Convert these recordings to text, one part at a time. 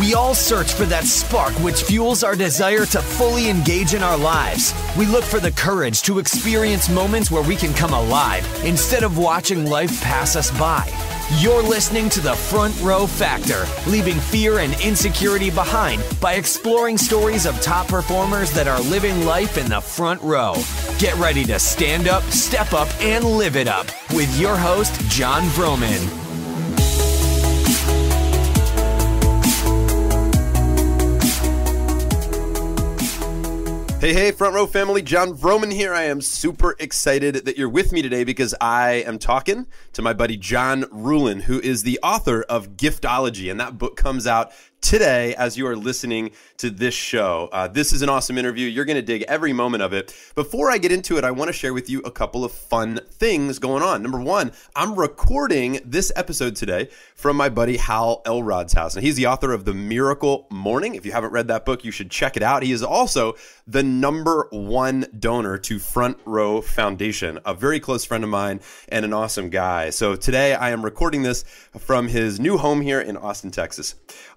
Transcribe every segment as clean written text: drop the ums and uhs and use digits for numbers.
We all search for that spark which fuels our desire to fully engage in our lives. We look for the courage to experience moments where we can come alive instead of watching life pass us by. You're listening to the Front Row Factor, leaving fear and insecurity behind by exploring stories of top performers that are living life in the front row. Get ready to stand up, step up, and live it up with your host, Jon Vroman. Hey, Front Row family, Jon Vroman here. I am super excited that you're with me today because I am talking to my buddy John Ruhlin, who is the author of Giftology, and that book comes out today as you are listening to this show. This is an awesome interview. You're going to dig every moment of it. Before I get into it, I want to share with you a couple of fun things going on. Number one, I'm recording this episode today from my buddy Hal Elrod's house. And he's the author of The Miracle Morning. If you haven't read that book, you should check it out. He is also the #1 donor to Front Row Foundation, a very close friend of mine and an awesome guy. So today I am recording this from his new home here in Austin, Texas.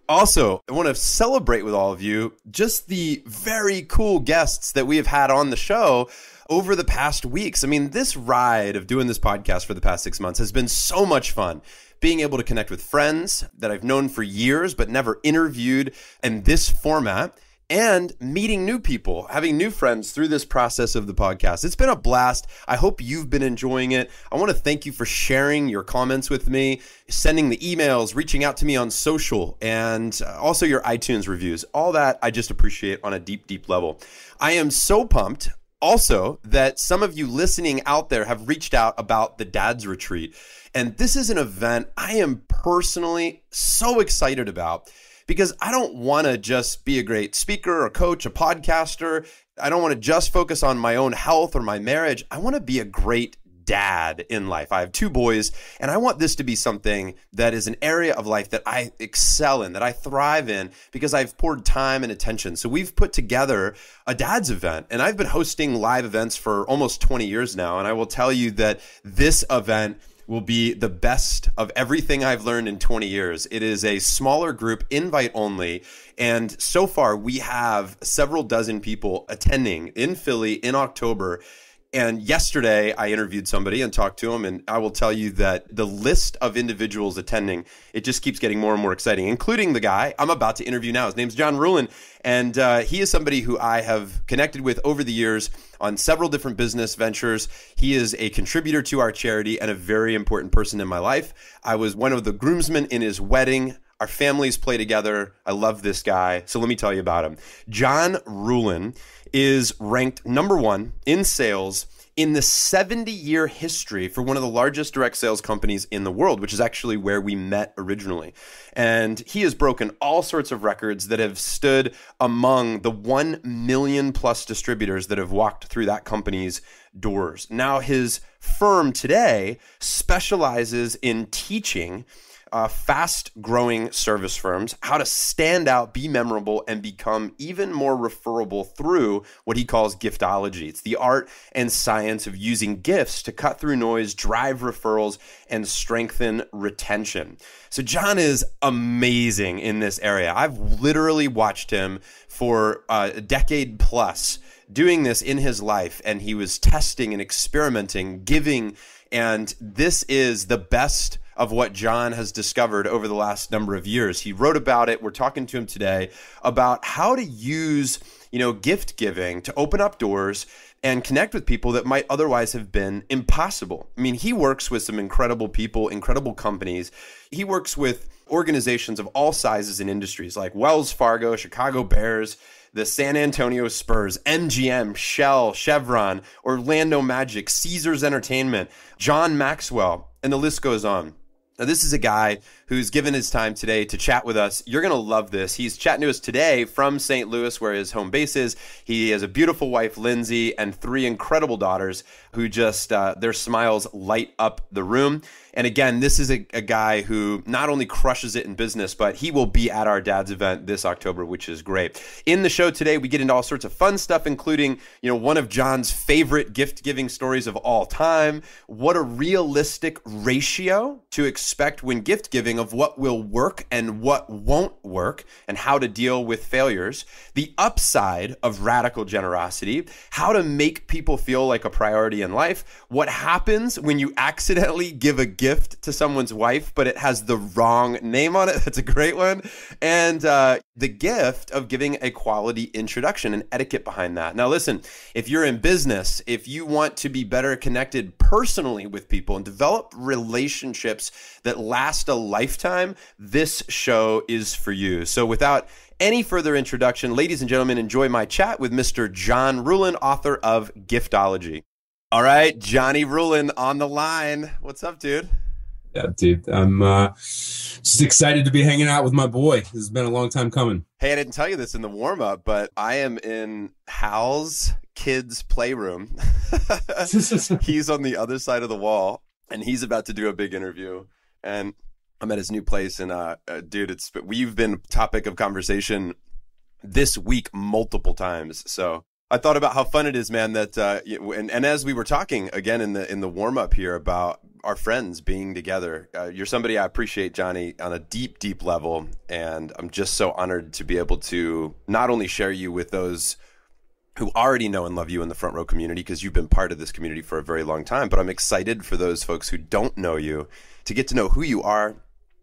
Also, I want to celebrate with all of you just the very cool guests that we have had on the show over the past weeks. I mean, this ride of doing this podcast for the past 6 months has been so much fun. Being able to connect with friends that I've known for years but never interviewed in this format, and meeting new people, having new friends through this process of the podcast. It's been a blast. I hope you've been enjoying it. I want to thank you for sharing your comments with me, sending the emails, reaching out to me on social, and also your iTunes reviews. All that I just appreciate on a deep, deep level. I am so pumped also that some of you listening out there have reached out about the Dad's Retreat. And this is an event I am personally so excited about, because I don't want to just be a great speaker, a coach, a podcaster. I don't want to just focus on my own health or my marriage. I want to be a great dad in life. I have 2 boys, and I want this to be something that is an area of life that I excel in, that I thrive in, because I've poured time and attention. So we've put together a dad's event, and I've been hosting live events for almost 20 years now. And I will tell you that this event will be the best of everything I've learned in 20 years. It is a smaller group, invite only. And so far, we have several dozen people attending in Philly in October. And yesterday, I interviewed somebody and talked to him, and I will tell you that the list of individuals attending, it just keeps getting more and more exciting, including the guy I'm about to interview now. His name's John Ruhlin, and he is somebody who I have connected with over the years on several different business ventures. He is a contributor to our charity and a very important person in my life. I was one of the groomsmen in his wedding. Our families play together. I love this guy. So let me tell you about him. John Ruhlin is ranked #1 in sales in the 70-year history for one of the largest direct sales companies in the world, which is actually where we met originally. And he has broken all sorts of records that have stood among the 1 million plus distributors that have walked through that company's doors. Now, his firm today specializes in teaching fast-growing service firms how to stand out, be memorable, and become even more referable through what he calls giftology. It's the art and science of using gifts to cut through noise, drive referrals, and strengthen retention. So John is amazing in this area. I've literally watched him for a decade plus doing this in his life, and he was testing and experimenting, giving, and this is the best of what John has discovered over the last number of years. He wrote about it. We're talking to him today about how to use, gift giving to open up doors and connect with people that might otherwise have been impossible. I mean, he works with some incredible people, incredible companies. He works with organizations of all sizes and industries like Wells Fargo, Chicago Bears, the San Antonio Spurs, MGM, Shell, Chevron, Orlando Magic, Caesars Entertainment, John Maxwell, and the list goes on. Now, this is a guy who's given his time today to chat with us. You're going to love this. He's chatting to us today from St. Louis, where his home base is. He has a beautiful wife, Lindsay, and 3 incredible daughters who just, their smiles light up the room. And again, this is a guy who not only crushes it in business, but he will be at our dad's event this October, which is great. In the show today, we get into all sorts of fun stuff, including, one of John's favorite gift-giving stories of all time, what a realistic ratio to expect when gift giving of what will work and what won't work, and how to deal with failures, the upside of radical generosity, how to make people feel like a priority in life, what happens when you accidentally give a gift to someone's wife, but it has the wrong name on it. That's a great one. And the gift of giving a quality introduction and etiquette behind that. Now, listen, if you're in business, if you want to be better connected personally with people and develop relationships that last a lifetime, this show is for you. So without any further introduction, ladies and gentlemen, enjoy my chat with Mr. John Ruhlin, author of Giftology. All right, Johnny Ruhlin on the line. What's up, dude? Yeah, dude. I'm just excited to be hanging out with my boy. This has been a long time coming. Hey, I didn't tell you this in the warm-up, but I am in Hal's kids' playroom. He's on the other side of the wall, and he's about to do a big interview. And I'm at his new place, and dude, we've been topic of conversation this week multiple times. So I thought about how fun it is, man, that and as we were talking again in the warm up here about our friends being together, you're somebody I appreciate, Johnny, on a deep, deep level, and I'm just so honored to be able to not only share you with those who already know and love you in the Front Row community, because you've been part of this community for a very long time, but I'm excited for those folks who don't know you to get to know who you are,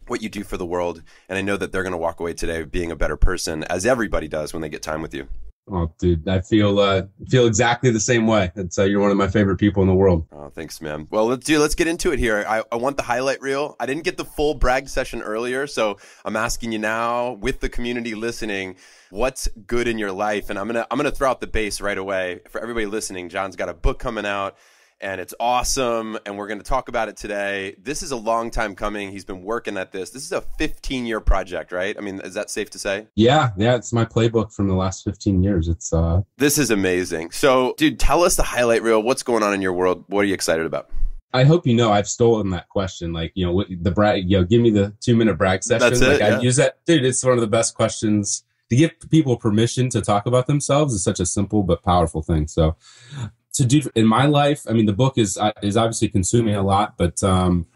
what you do for the world, and I know that they're going to walk away today being a better person, as everybody does when they get time with you. Oh, dude, I feel exactly the same way. You're one of my favorite people in the world. Oh, thanks, man. Well, let's get into it here. I want the highlight reel. I didn't get the full brag session earlier, so I'm asking you now, with the community listening, what's good in your life? And I'm gonna throw out the base right away for everybody listening. John's got a book coming out, and it's awesome, and we're going to talk about it today. This is a long time coming. He's been working at this. This is a 15-year project, right? I mean, is that safe to say? Yeah, it's my playbook from the last 15 years. This is amazing. So, dude, tell us the highlight reel. What's going on in your world? What are you excited about? I hope you know I've stolen that question. Like, the brag, give me the 2-minute brag session. That's it, I use that. Dude, it's one of the best questions. To give people permission to talk about themselves is such a simple but powerful thing. So, to do in my life, I mean, the book is obviously consuming a lot, but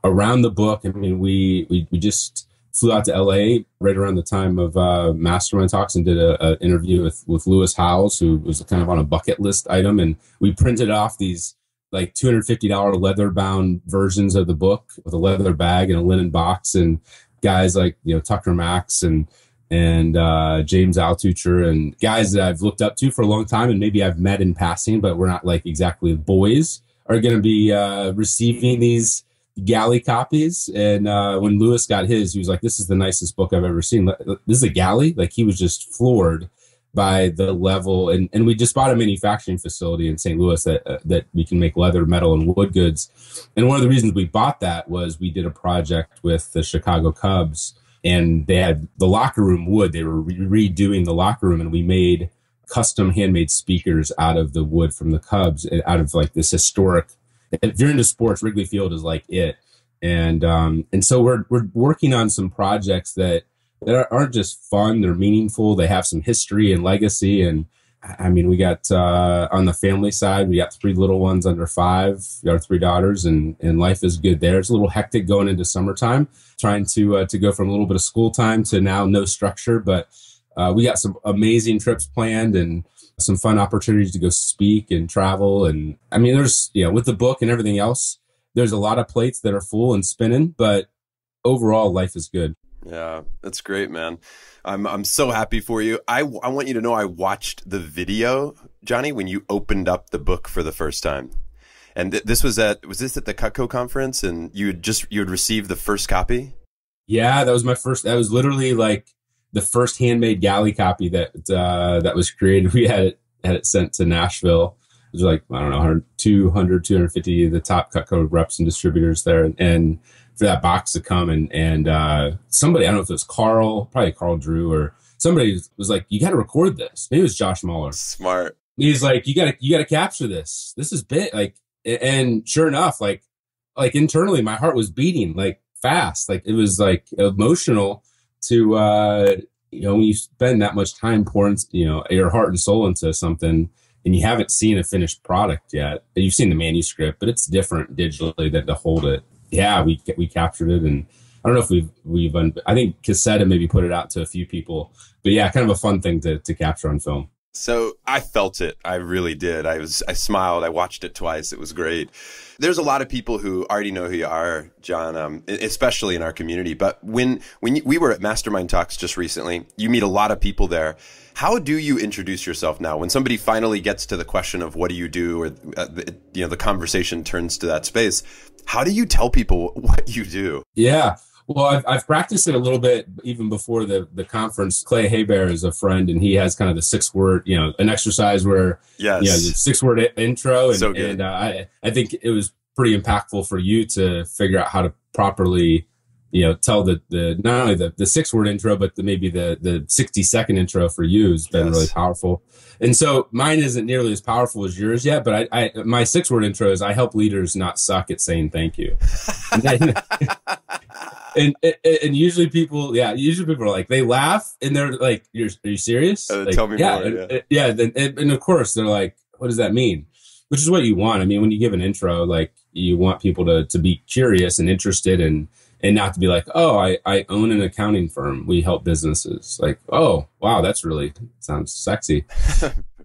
around the book, I mean, we just flew out to LA right around the time of Mastermind Talks and did an interview with Lewis Howes, who was kind of on a bucket list item, and we printed off these like $250 leather bound versions of the book with a leather bag and a linen box, and guys like Tucker Max and James Altucher and guys that I've looked up to for a long time and maybe I've met in passing, but we're not like exactly boys, are going to be receiving these galley copies. And when Lewis got his, he was like, this is the nicest book I've ever seen. This is a galley? Like, he was just floored by the level. And we just bought a manufacturing facility in St. Louis that we can make leather, metal, and wood goods. And one of the reasons we bought that was we did a project with the Chicago Cubs, and they had the locker room wood. They were redoing the locker room, and we made custom handmade speakers out of the wood from the Cubs, out of like this historic. If you're into sports, Wrigley Field is like it. And so we're working on some projects that aren't just fun; they're meaningful. They have some history and legacy. And I mean, we got on the family side, we got 3 little ones under 5, our 3 daughters, and life is good there. It's a little hectic going into summertime, trying to go from a little bit of school time to now no structure. But we got some amazing trips planned and some fun opportunities to go speak and travel. And I mean, there's, with the book and everything else, there's a lot of plates that are full and spinning, but overall life is good. Yeah, that's great, man. I'm so happy for you. I want you to know I watched the video, Johnny, when you opened up the book for the first time. And this was at the Cutco conference, and you had received the first copy? Yeah, that was my first. That was literally like the first handmade galley copy that was created. We had it sent to Nashville. It was like, I don't know, 250 of the top Cutco reps and distributors there. And for that box to come and somebody, I don't know if it was probably Carl Drew or somebody was like, you got to record this. Maybe it was Josh Muller. Smart. He's like, you got to capture this. This is big. Like, and sure enough, like like internally, my heart was beating like fast. Like it was like emotional to, when you spend that much time pouring, your heart and soul into something and you haven't seen a finished product yet. You've seen the manuscript, but it's different digitally than to hold it. Yeah, we captured it. And I don't know if I think Cassetta maybe put it out to a few people, but yeah, kind of a fun thing to capture on film. So I felt it. I really did. I smiled. I watched it twice. It was great. There's a lot of people who already know who you are, John, especially in our community. But when we were at Mastermind Talks just recently, you meet a lot of people there. How do you introduce yourself now? When somebody finally gets to the question of what do you do, or the conversation turns to that space, how do you tell people what you do? Yeah. Well, I've practiced it a little bit even before the conference. Clay Hebert is a friend, and he has kind of the 6-word, an exercise where, the 6-word intro. And, so good. And I think it was pretty impactful for you to figure out how to properly, tell the not only the 6-word intro, but maybe the 60-second intro for you has been really powerful. And so mine isn't nearly as powerful as yours yet, but my 6-word intro is I help leaders not suck at saying thank you. And usually people are like, they laugh and they're like, are you serious? Tell me more. And of course they're like, what does that mean? Which is what you want. I mean, when you give an intro, like you want people to be curious and interested and not to be like, oh, I own an accounting firm. We help businesses. Like, oh, wow, that's really sounds sexy.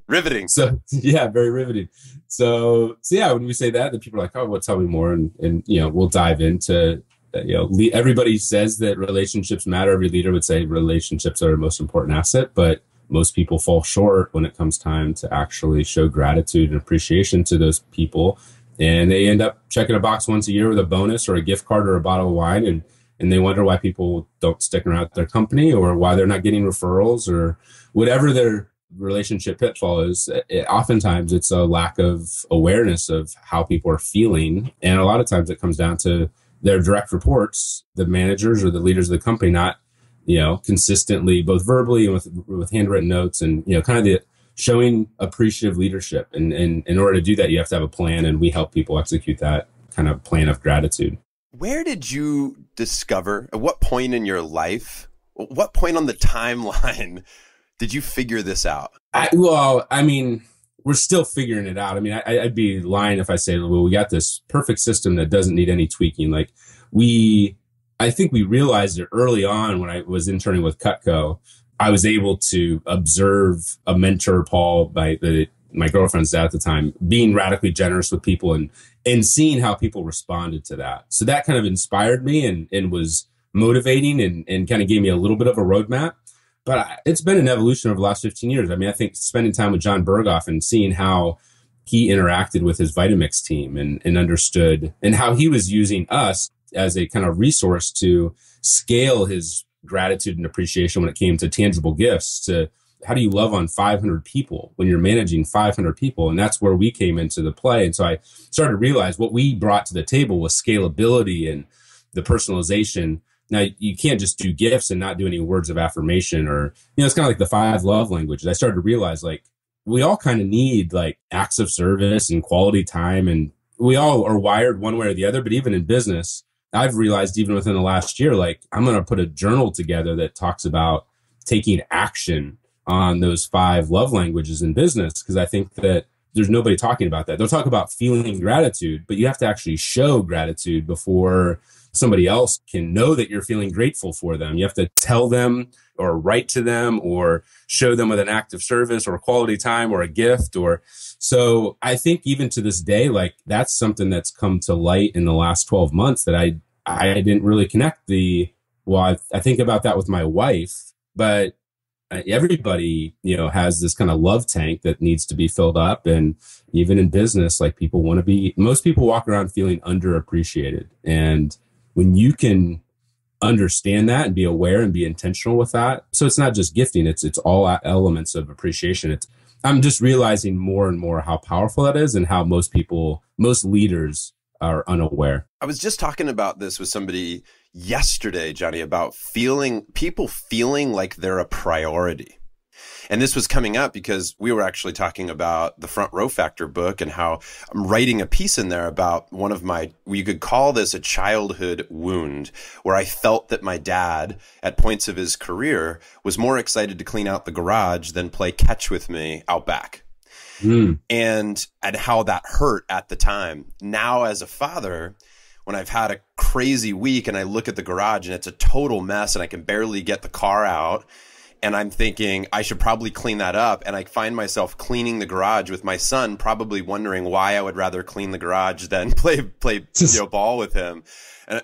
Riveting. So yeah, very riveting. So yeah, when we say that, the people are like, oh, well, tell me more. And we'll dive into, everybody says that relationships matter. Every leader would say relationships are the most important asset, but most people fall short when it comes time to actually show gratitude and appreciation to those people. And they end up checking a box once a year with a bonus or a gift card or a bottle of wine. And they wonder why people don't stick around at their company or why they're not getting referrals or whatever their relationship pitfall is. Oftentimes it's a lack of awareness of how people are feeling. And a lot of times it comes down to their direct reports, the managers or the leaders of the company, not, consistently, both verbally and with handwritten notes and, kind of the showing appreciative leadership. And in order to do that, you have to have a plan, and we help people execute that kind of plan of gratitude. Where did you discover, at what point in your life, what point on the timeline did you figure this out? We're still figuring it out. I mean, I'd be lying if I say, well, we got this perfect system that doesn't need any tweaking. Like I think we realized it early on when I was interning with Cutco. I was able to observe a mentor, Paul, my girlfriend's dad at the time, being radically generous with people and seeing how people responded to that. So that kind of inspired me and was motivating and kind of gave me a little bit of a roadmap. But it's been an evolution over the last 15 years. I mean, I think spending time with John Berghoff and seeing how he interacted with his Vitamix team and understood, and how he was using us as a kind of resource to scale his gratitude and appreciation when it came to tangible gifts, to how do you love on 500 people when you're managing 500 people? And that's where we came into the play. And so I started to realize what we brought to the table was scalability and the personalization. Now, you can't just do gifts and not do any words of affirmation or, it's kind of like the 5 love languages. I started to realize like we all kind of need like acts of service and quality time. And we all are wired one way or the other. But even in business, I've realized even within the last year, like I'm going to put a journal together that talks about taking action on those 5 love languages in business. Because I think that there's nobody talking about that. They'll talk about feeling gratitude, but you have to actually show gratitude before somebody else can know that you're feeling grateful for them. You have to tell them or write to them or show them with an act of service or quality time or a gift. So I think even to this day, like that's something that's come to light in the last 12 months that I didn't really connect I think about that with my wife, but everybody, has this kind of love tank that needs to be filled up. And even in business, like most people walk around feeling underappreciated. And when you can understand that and be aware and be intentional with that. So it's not just gifting, it's all elements of appreciation. I'm just realizing more and more how powerful that is and how most leaders are unaware. I was just talking about this with somebody yesterday, Johnny, about people feeling like they're a priority. And this was coming up because we were actually talking about the Front Row Factor book and how I'm writing a piece in there about one of my, you could call this a childhood wound, where I felt that my dad at points of his career was more excited to clean out the garage than play catch with me out back. And how that hurt at the time. Now as a father, when I've had a crazy week and I look at the garage and it's a total mess and I can barely get the car out, and I'm thinking I should probably clean that up, and I find myself cleaning the garage with my son, probably wondering why I would rather clean the garage than play ball with him.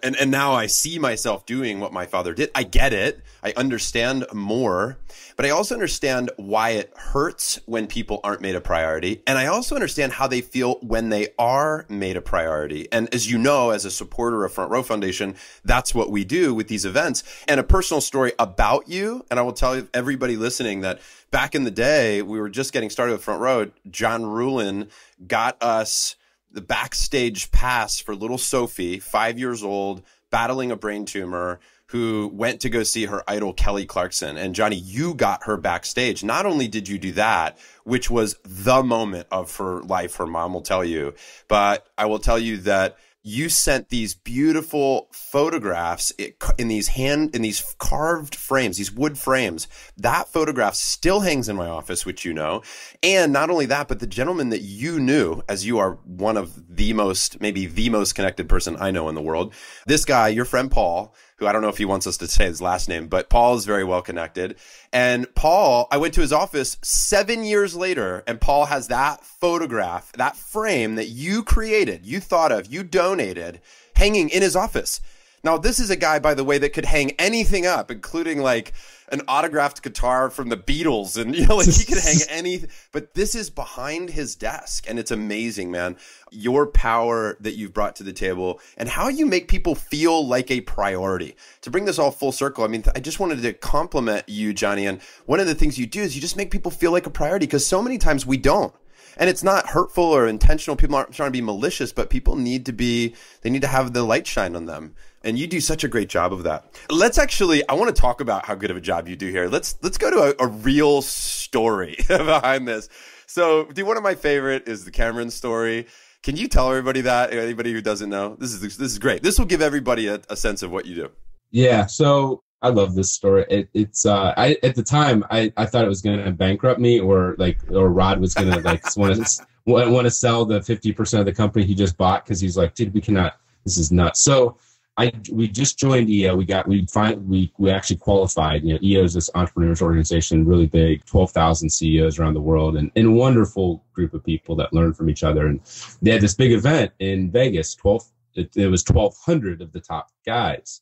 And now I see myself doing what my father did. I get it. I understand more, but I also understand why it hurts when people aren't made a priority. And I also understand how they feel when they are made a priority. And as you know, as a supporter of Front Row Foundation, that's what we do with these events. And a personal story about you, and I will tell everybody listening that back in the day, we were just getting started with Front Row. John Ruhlin got us the backstage pass for little Sophie, 5 years old, battling a brain tumor, who went to go see her idol, Kelly Clarkson. And Johnny, you got her backstage. Not only did you do that, which was the moment of her life, her mom will tell you, but I will tell you that you sent these beautiful photographs in these carved frames, these wood frames. That photograph still hangs in my office, which you know. And not only that, but the gentleman that you knew, as you are one of the most, maybe the most connected person I know in the world. This guy, your friend Paul, who I don't know if he wants us to say his last name, but Paul is very well connected. And Paul, I went to his office 7 years later, and Paul has that photograph, that frame that you created, you thought of, you donated, hanging in his office. Now, this is a guy, by the way, that could hang anything up, including like an autographed guitar from the Beatles, and like he could hang anything. But this is behind his desk, and it's amazing, man. Your power that you've brought to the table and how you make people feel like a priority. To bring this all full circle, I mean, I just wanted to compliment you, Johnny. And one of the things you do is you just make people feel like a priority, because so many times we don't. And it's not hurtful or intentional. People aren't trying to be malicious, but people need to have the light shine on them. And you do such a great job of that. I want to talk about how good of a job you do here. Let's go to a real story behind this. So, one of my favorite is the Cameron story. Can you tell everybody that? Anybody who doesn't know? This is great. This will give everybody a sense of what you do. Yeah. So I love this story. At the time I thought it was going to bankrupt me, or Rod was going to want to sell the 50% of the company he just bought, because he's like, dude, we cannot. This is nuts. So we just joined EO. We actually qualified. EO is this entrepreneurs organization, really big, 12,000 CEOs around the world, and a wonderful group of people that learn from each other. And they had this big event in Vegas. It was 1,200 of the top guys.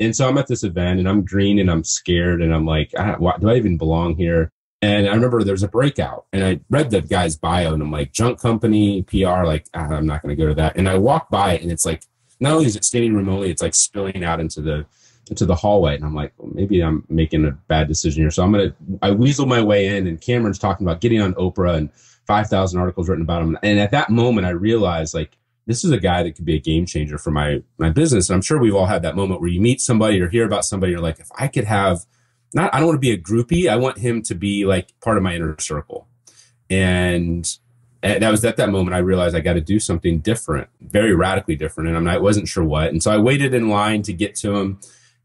And so I'm at this event and I'm green and I'm scared and I'm like, do I even belong here? And I remember there was a breakout, and I read the guy's bio and I'm like, junk company, PR, like, I'm not going to go to that. And I walk by it and it's like, not only is it standing room only, it's like spilling out into the hallway. And I'm like, well, maybe I'm making a bad decision here. So I weasel my way in, and Cameron's talking about getting on Oprah and 5,000 articles written about him. And at that moment, I realized, like, this is a guy that could be a game changer for my business. And I'm sure we've all had that moment where you meet somebody or hear about somebody, you're like, if I could have, I don't want to be a groupie. I want him to be like part of my inner circle. And that was at that moment I realized I got to do something different, very radically different. And I wasn't sure what. And so I waited in line to get to him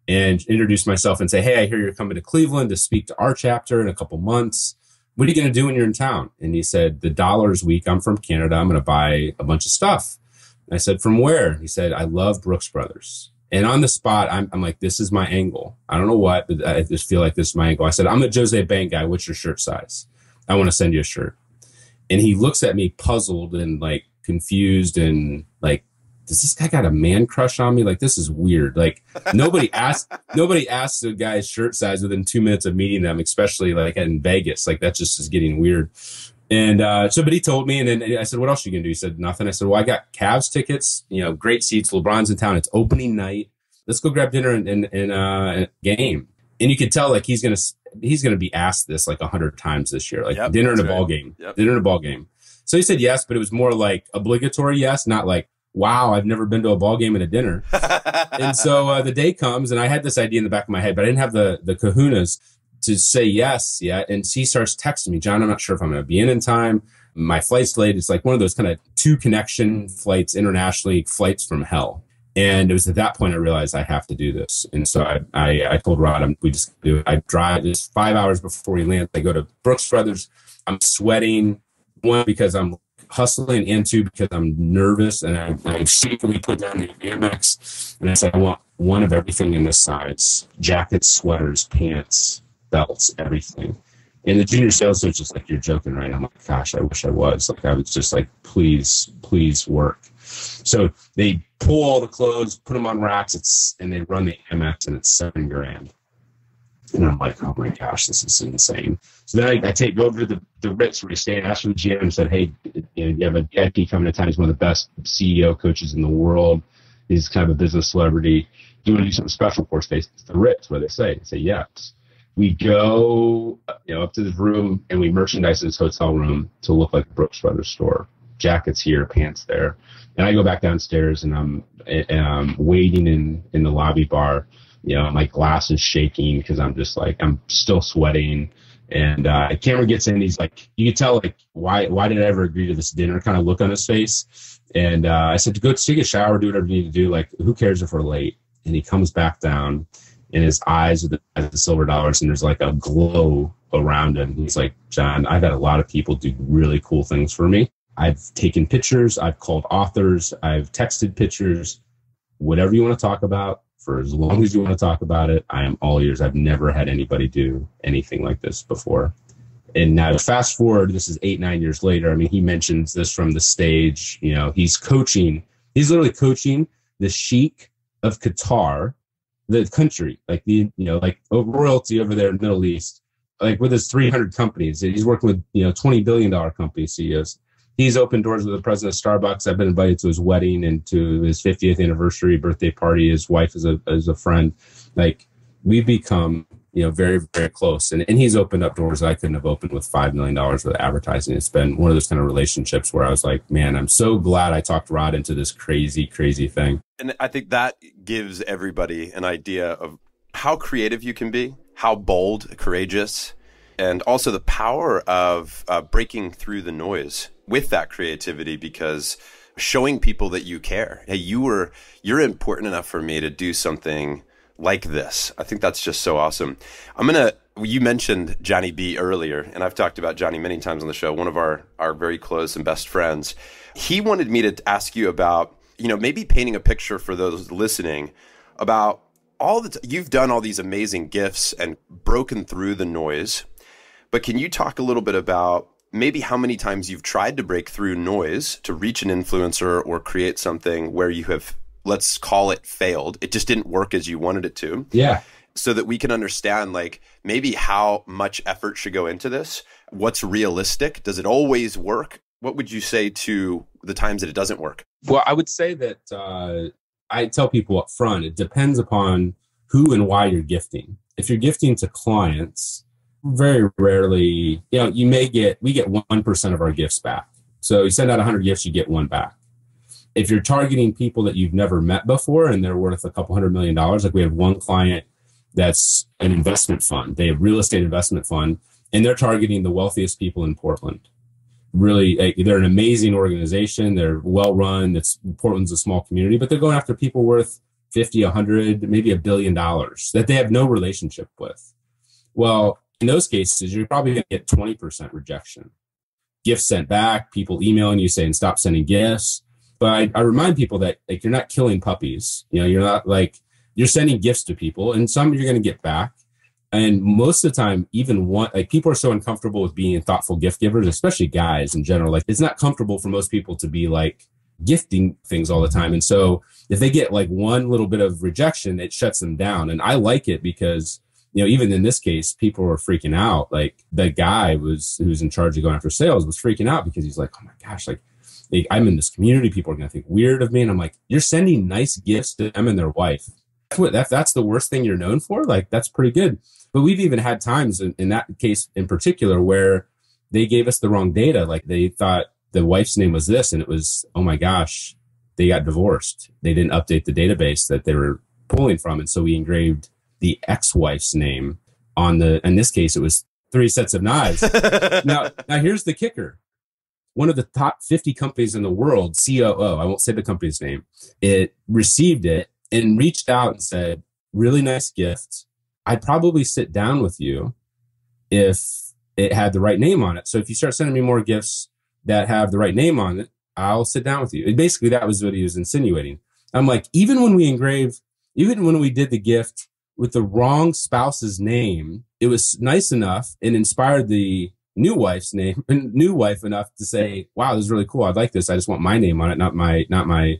and introduce myself and say, hey, I hear you're coming to Cleveland to speak to our chapter in a couple months. What are you going to do when you're in town? And he said, the $1 week. I'm from Canada. I'm going to buy a bunch of stuff. And I said, from where? He said, I love Brooks Brothers. And on the spot, I'm like, this is my angle. I don't know what, but I just feel like this is my angle. I said, I'm a Jose Bank guy. What's your shirt size? I want to send you a shirt. And he looks at me puzzled and like confused and like, does this guy got a man crush on me? Like, this is weird. Like nobody asked the guy's shirt size within 2 minutes of meeting them, especially like in Vegas. Like that just is getting weird. And but he told me, and then I said, what else are you gonna do? He said, nothing. I said, well, I got Cavs tickets, great seats. LeBron's in town. It's opening night. Let's go grab dinner and a game. And you could tell like he's gonna be asked this like 100 times this year, like dinner and a ball game, dinner and a ball game. So he said yes, but it was more like obligatory yes, not like, wow, I've never been to a ball game and a dinner. And so the day comes, and I had this idea in the back of my head, but I didn't have the kahunas to say yes yet. And he starts texting me, John, I'm not sure if I'm going to be in time. My flight's delayed. It's like one of those kind of 2 connection flights internationally, flights from hell. And it was at that point I realized I have to do this. And so I told Rod, we just do it. I drive just 5 hours before we land. I go to Brooks Brothers. I'm sweating, 1, because I'm hustling, and 2, because I'm nervous. And I shakily put down the Amex. And I said, I want one of everything in this size: jackets, sweaters, pants, belts, everything. And the junior sales was just like, you're joking, right? I'm like, gosh, I wish I was. Like, I was just like, please work. So they pull all the clothes, put them on racks, and they run the MX, and it's $7,000. And I'm like, oh my gosh, this is insane. So then I go over to the Ritz where we stay, and asked for the GM and said, hey, you have a VIP coming to town. He's one of the best CEO coaches in the world. He's kind of a business celebrity. Do you want to do something special for us? It's the Ritz, what they say. Yes. We go up to this room, and we merchandise this hotel room to look like a Brooks Brothers store. Jackets here, pants there. And I go back downstairs, and I'm waiting in the lobby bar. My glass is shaking because I'm just like, I'm still sweating. And Cameron gets in. He's like, you can tell, like, why did I ever agree to this dinner kind of look on his face. And I said, to go take a shower, do whatever you need to do. Like, who cares if we're late? And he comes back down, and his eyes are the silver dollars, and there's like a glow around him. He's like, John, I've had a lot of people do really cool things for me. I've taken pictures. I've called authors. I've texted pictures. Whatever you want to talk about, for as long as you want to talk about it, I am all ears. I've never had anybody do anything like this before. And now fast forward, this is 8-9 years later. I mean, he mentions this from the stage. He's literally coaching the Sheikh of Qatar, the country, like like royalty over there in the Middle East, like with his 300 companies. He's working with, $20 billion company CEOs. He's opened doors with the president of Starbucks. I've been invited to his wedding and to his 50th anniversary birthday party. His wife is a friend. Like, we've become, very, very close. And he's opened up doors I couldn't have opened with $5 million worth of advertising. It's been one of those kind of relationships where I was like, man, I'm so glad I talked Rod into this crazy, crazy thing. And I think that gives everybody an idea of how creative you can be, how bold, courageous, and also the power of breaking through the noise with that creativity, because showing people that you care. Hey, you're important enough for me to do something like this. I think that's just so awesome. You mentioned Johnny B earlier, and I've talked about Johnny many times on the show, one of our very close and best friends. He wanted me to ask you about, maybe painting a picture for those listening about you've done all these amazing gifts and broken through the noise, but can you talk a little bit about maybe how many times you've tried to break through noise to reach an influencer or create something where you have, let's call it, failed. It just didn't work as you wanted it to. Yeah. So that we can understand, like, maybe how much effort should go into this. What's realistic? Does it always work? What would you say to the times that it doesn't work? Well, I would say that I tell people up front, it depends upon who and why you're gifting. If you're gifting to clients, very rarely, we get 1% of our gifts back. So you send out 100 gifts, you get one back. If you're targeting people that you've never met before and they're worth a couple $100 million, like we have one client that's an investment fund. They have real estate investment fund, and they're targeting the wealthiest people in Portland. Really, they're an amazing organization. They're well run. Portland's a small community, but they're going after people worth 50, 100, maybe $1 billion that they have no relationship with. Well, in those cases, you're probably going to get 20% rejection. Gifts sent back, people emailing you saying, stop sending gifts. But I remind people that, like, you're not killing puppies. You're not like, you're sending gifts to people, and some you're going to get back. And most of the time, people are so uncomfortable with being thoughtful gift givers, especially guys in general. Like, it's not comfortable for most people to be like gifting things all the time. And so if they get like one little bit of rejection, it shuts them down. And I like it because, even in this case, people were freaking out. Like, the guy who's in charge of going after sales was freaking out because he's like, oh my gosh, like, I'm in this community. People are going to think weird of me. And I'm like, you're sending nice gifts to them and their wife. That's the worst thing you're known for. Like, that's pretty good. But we've even had times in that case in particular where they gave us the wrong data. Like, they thought the wife's name was this, and it was, oh my gosh, they got divorced. They didn't update the database that they were pulling from. And so we engraved the ex-wife's name in this case, it was 3 sets of knives. Now here's the kicker. One of the top 50 companies in the world, COO, I won't say the company's name, it received it and reached out and said, really nice gift. I'd probably sit down with you if it had the right name on it. So if you start sending me more gifts that have the right name on it, I'll sit down with you. And basically, that was what he was insinuating. I'm like, even when we did the gift with the wrong spouse's name, it was nice enough and inspired the new wife enough to say, wow, this is really cool. I'd like this. I just want my name on it, not my,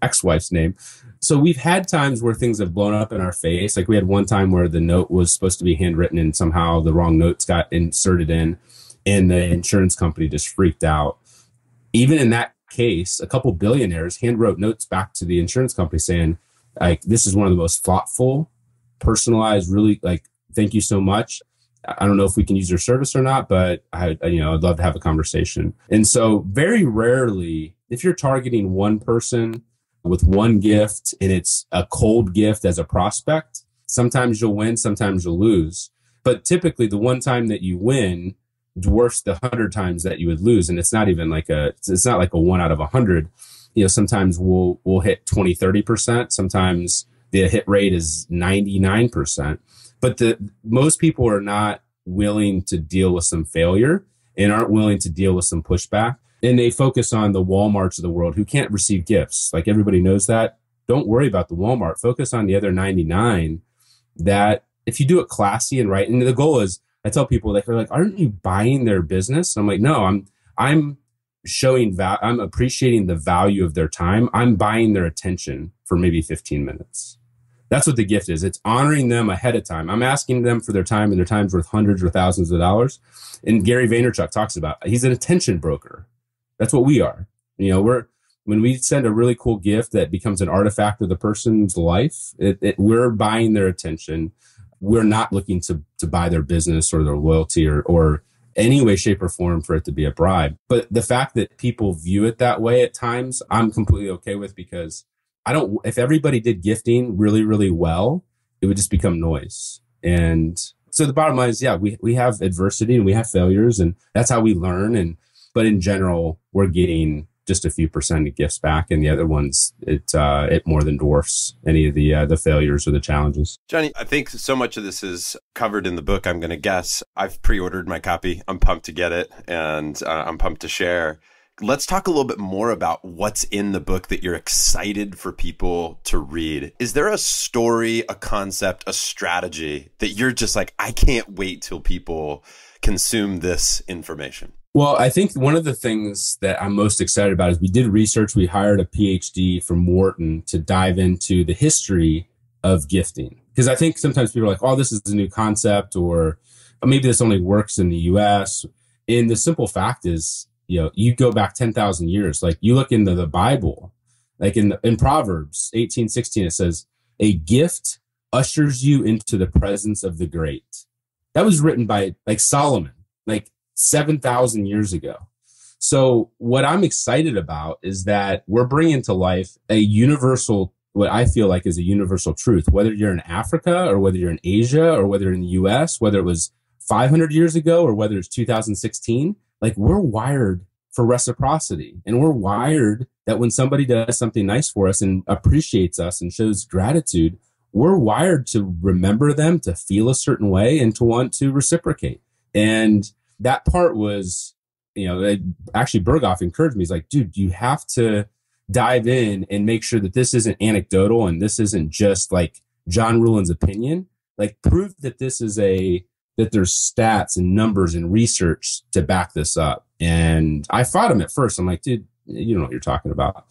ex-wife's name. So we've had times where things have blown up in our face. Like we had one time where the note was supposed to be handwritten and somehow the wrong notes got inserted in and the insurance company just freaked out. Even in that case, a couple billionaires handwrote notes back to the insurance company saying, like, this is one of the most thoughtful, personalized, really, like, thank you so much. I don't know if we can use your service or not, but I'd love to have a conversation. And so very rarely, if you're targeting one person with one gift and it's a cold gift as a prospect, sometimes you'll win, sometimes you'll lose. But typically the one time that you win dwarfs the 100 times that you would lose. And it's not even like it's not like a 1 out of 100. Sometimes we'll hit 20, 30%. Sometimes the hit rate is 99%. But most people are not willing to deal with some failure and aren't willing to deal with some pushback. And they focus on the Walmarts of the world who can't receive gifts. Like everybody knows that. Don't worry about the Walmart. Focus on the other 99 that if you do it classy and right. And the goal is, I tell people, they're like, aren't you buying their business? I'm like, no, I'm showing I'm appreciating the value of their time. I'm buying their attention for maybe 15 minutes. That's what the gift is. It's honoring them ahead of time. I'm asking them for their time, and their time's worth hundreds or thousands of dollars. And Gary Vaynerchuk talks about, he's an attention broker. That's what we are. When we send a really cool gift that becomes an artifact of the person's life, we're buying their attention. We're not looking to buy their business or their loyalty or any way, shape, or form for it to be a bribe. But the fact that people view it that way at times, I'm completely okay with, because if everybody did gifting really, really well, it would just become noise. And so the bottom line is, yeah, we have adversity and we have failures, and that's how we learn. But in general, we're getting just a few percent of gifts back, and the other ones, it more than dwarfs any of the failures or the challenges. Johnny, I think so much of this is covered in the book. I'm going to guess. I've pre-ordered my copy. I'm pumped to get it, and I'm pumped to share. Let's talk a little bit more about what's in the book that you're excited for people to read. Is there a story, a concept, a strategy that you're just like, I can't wait till people consume this information? Well, I think one of the things that I'm most excited about is we did research. We hired a PhD from Wharton to dive into the history of gifting. Because I think sometimes people are like, oh, this is a new concept, or maybe this only works in the US. And the simple fact is, you go back 10,000 years. Like you look into the Bible, like in Proverbs 18:16, it says, a gift ushers you into the presence of the great. That was written by like Solomon, like 7,000 years ago. So what I'm excited about is that we're bringing to life a universal, what I feel like is a universal truth, whether you're in Africa or whether you're in Asia or whether you're in the US, whether it was 500 years ago or whether it's 2016, like we're wired for reciprocity, and we're wired that when somebody does something nice for us and appreciates us and shows gratitude, we're wired to remember them, to feel a certain way, and to want to reciprocate. And that part was, actually Berghoff encouraged me. He's like, dude, you have to dive in and make sure that this isn't anecdotal and this isn't just like John Ruhlin's opinion. Like prove that that there's stats and numbers and research to back this up. And I fought him at first. I'm like, dude, you don't know what you're talking about.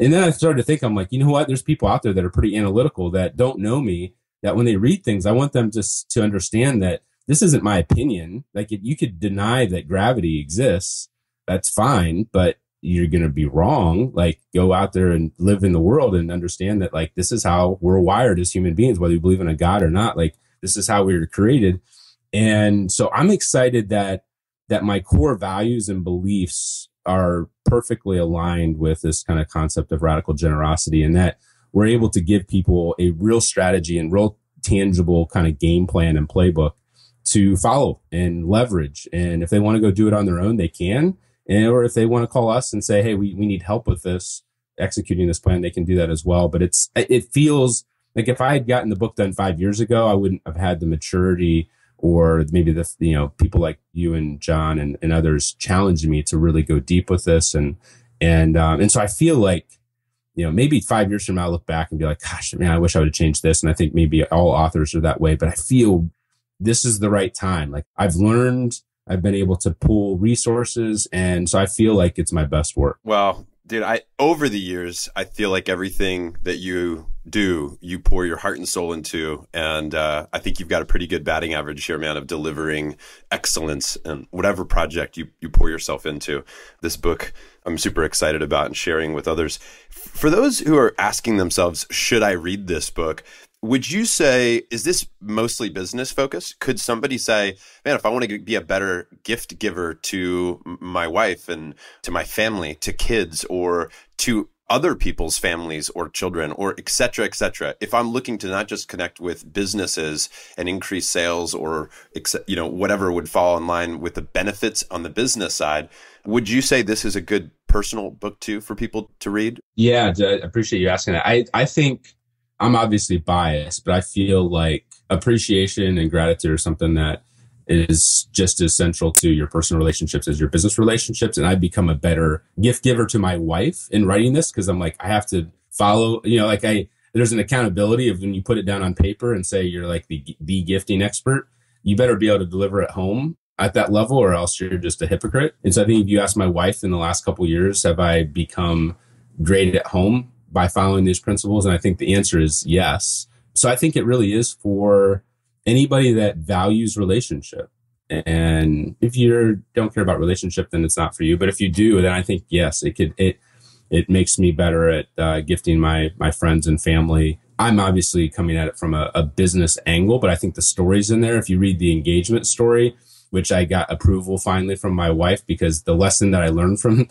And then I started to think, I'm like, you know what? There's people out there that are pretty analytical that don't know me, that when they read things, I want them just to understand that this isn't my opinion. Like you could deny that gravity exists. That's fine, but you're going to be wrong. Like go out there and live in the world and understand that like, this is how we're wired as human beings, whether you believe in a God or not. Like this is how we were created. And so I'm excited that my core values and beliefs are perfectly aligned with this kind of concept of radical generosity, and that we're able to give people a real strategy and real tangible kind of game plan and playbook to follow and leverage. And if they want to go do it on their own, they can. Or if they want to call us and say, hey, we need help with this, executing this plan, they can do that as well. But it feels like if I had gotten the book done 5 years ago, I wouldn't have had the maturity, or maybe people like you and John and others challenging me to really go deep with this. And so I feel like, maybe 5 years from now, I look back and be like, gosh, man, I wish I would have changed this. And I think maybe all authors are that way, but I feel this is the right time. Like I've learned, I've been able to pull resources. And so I feel like it's my best work. Well, dude, over the years, I feel like everything that you do, you pour your heart and soul into. And I think you've got a pretty good batting average here, man, of delivering excellence in whatever project you pour yourself into. This book, I'm super excited about and sharing with others. For those who are asking themselves, should I read this book? Would you say, is this mostly business focused? Could somebody say, man, if I want to be a better gift giver to my wife and to my family, to kids, or to other people's families or children, or et cetera, if I'm looking to not just connect with businesses and increase sales, or whatever would fall in line with the benefits on the business side, would you say this is a good personal book too for people to read? Yeah, I appreciate you asking that. I think I'm obviously biased, but I feel like appreciation and gratitude are something that is just as central to your personal relationships as your business relationships. And I've become a better gift giver to my wife in writing this, because I'm like, I have to follow, there's an accountability of when you put it down on paper and say you're like the gifting expert, you better be able to deliver at home at that level, or else you're just a hypocrite. And so I think if you ask my wife in the last couple of years, have I become great at home by following these principles? And I think the answer is yes. So I think it really is for anybody that values relationship. And if you don't care about relationship, then it's not for you. But if you do, then I think, yes, it makes me better at gifting my friends and family. I'm obviously coming at it from a business angle, but I think the story's in there. If you read the engagement story, which I got approval finally from my wife, because the lesson that I learned from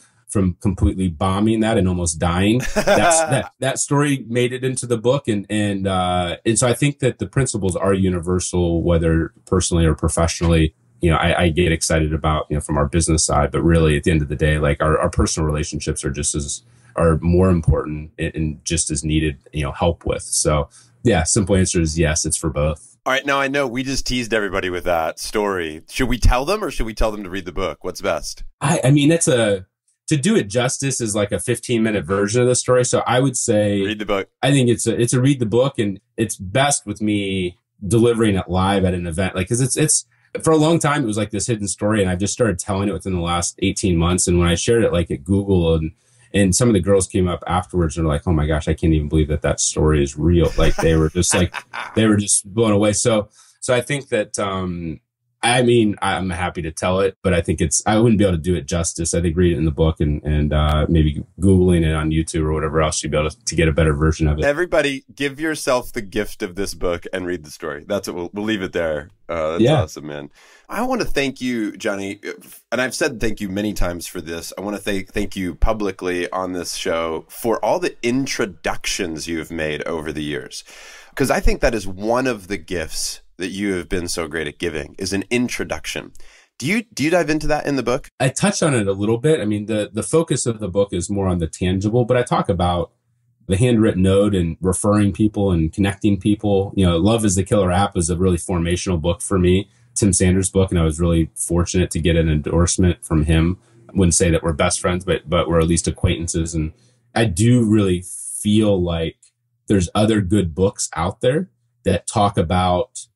completely bombing that and almost dying, that story made it into the book. And so I think that the principles are universal, whether personally or professionally. I get excited about, from our business side, but really at the end of the day, like our personal relationships are more important and just as needed, help with. So yeah, simple answer is yes, it's for both. All right. Now I know we just teased everybody with that story. Should we tell them, or should we tell them to read the book? What's best? I mean, to do it justice is like a 15-minute version of the story. So I would say read the book. I think it's a read the book, and it's best with me delivering it live at an event. Like, cause it's for a long time, it was like this hidden story, and I've just started telling it within the last 18 months. And when I shared it like at Google, and some of the girls came up afterwards and were like, oh my gosh, I can't even believe that story is real. Like they were just blown away. So I think that, I'm happy to tell it, but I think I wouldn't be able to do it justice. I think read it in the book and maybe Googling it on YouTube or whatever else, you'd be able to get a better version of it. Everybody give yourself the gift of this book and read the story. That's what we'll leave it there. That's awesome, man. I want to thank you, Johnny. And I've said thank you many times for this. I want to thank you publicly on this show for all the introductions you've made over the years. Because I think that is one of the gifts that you have been so great at giving, is an introduction. Do you dive into that in the book? I touched on it a little bit. I mean, the focus of the book is more on the tangible, but I talk about the handwritten note and referring people and connecting people. Love is the Killer App is a really formational book for me, Tim Sanders' book, and I was really fortunate to get an endorsement from him. I wouldn't say that we're best friends, but we're at least acquaintances. And I do really feel like there's other good books out there that talk about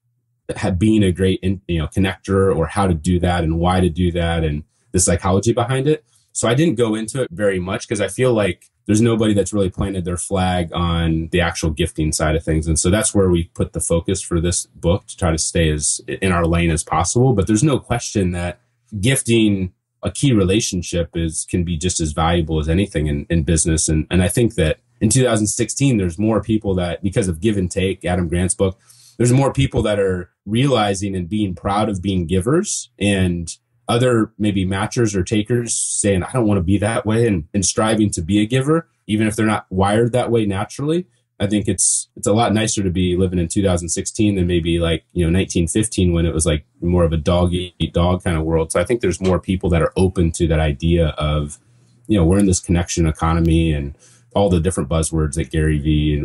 being a great, connector, or how to do that and why to do that and the psychology behind it. So I didn't go into it very much because I feel like there's nobody that's really planted their flag on the actual gifting side of things. And so that's where we put the focus for this book, to try to stay as in our lane as possible. But there's no question that gifting a key relationship can be just as valuable as anything in business. And I think that in 2016, there's more people that, because of Give and Take, Adam Grant's book, there's more people that are realizing and being proud of being givers, and other maybe matchers or takers saying, I don't want to be that way, and striving to be a giver, even if they're not wired that way naturally. I think it's a lot nicer to be living in 2016 than maybe like, 1915 when it was like more of a dog eat dog kind of world. So I think there's more people that are open to that idea of, we're in this connection economy and all the different buzzwords that Gary Vee